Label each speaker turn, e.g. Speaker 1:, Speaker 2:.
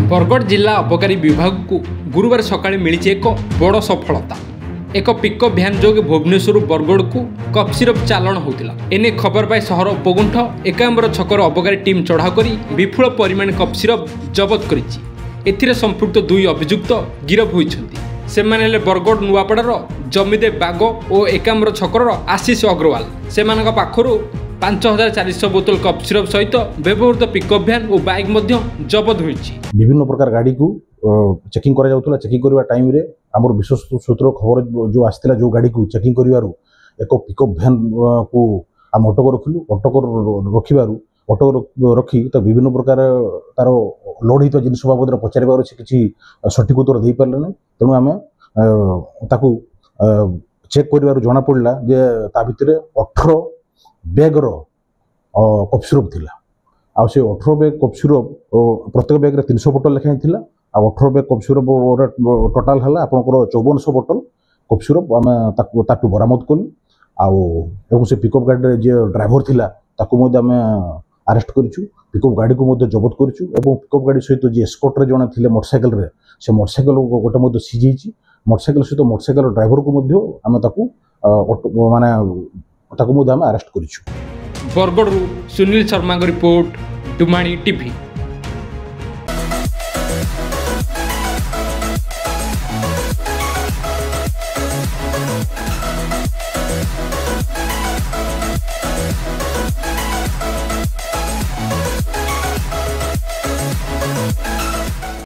Speaker 1: बरगढ़ जिला अबकारी विभाग को गुरुवार सकाळे मिली एक बड़ सफलता। एक पिकअप भ्यान जोगे भुवनेश्वर बरगढ़ को कफ सिरप चालाण होता। एने खबर पाई सहर उपगुंठ एकाम्बर छकर अबकारी टीम चढ़ाऊ कर विपुल परिमाण कफ सिरप जबत कर संपुक्त दुई अभियुक्त गिरफ होइछन्ति। सेमाने हेले बरगढ़ नुआपड़ार जमीदेव बाग और एकाम्बर छकर आशीष अग्रवाल। सेमानक पाखरु 5400 बोतल कफ सिरप सहित व्यवहृत पिकअप भ्यान और बाइक जबत होइछि।
Speaker 2: विभिन्न प्रकार गाड़ी को चेकिंग करा जाउतला। चेकिंग करबा टाइम रे हमर विश्वस्त सूत्र खबर जो आस्तिला जो गाड़ी को चेकिंग करिवारु एक पिकअप भ्यान को हम अटक रखिलु। अटक रखिबारु अटक रखी तो विभिन्न प्रकार तार लोड होता जिनस बाबद पचार किसी सठिक उत्तर दे पारे ना। तेणु आम ताकू चेक कर जना पड़ा जे ता भितर 18 बैगर कफ सिरप थिला। आ से 18 बैग कफ सिरप प्रत्येक बैग 300 बोतल लेखाएं थिला। आ 18 बैग कफ सिरप टोटाल है आपंकर 5400 बोतल कफ सिरप आम ताकू बरामद कलु। आउ से पिकअप गाड़ी जे ड्राइवर थिला ताकू आम अरेस्ट करूँ। पिकअप गाड़ी को जबत करूँ। पिकअप गाड़ी सहित जी एस्कॉर्ट रे जने थिले मोटरसाइकल रे से मोटरसाइकल गोटे सीझी। मोटरसाइकल सहित मोटरसाइकल ड्राइवर को आम ताकू माने ताकू आम अरेस्ट करूँ।
Speaker 1: Bargarh Sunil Sharma report Dumani TV.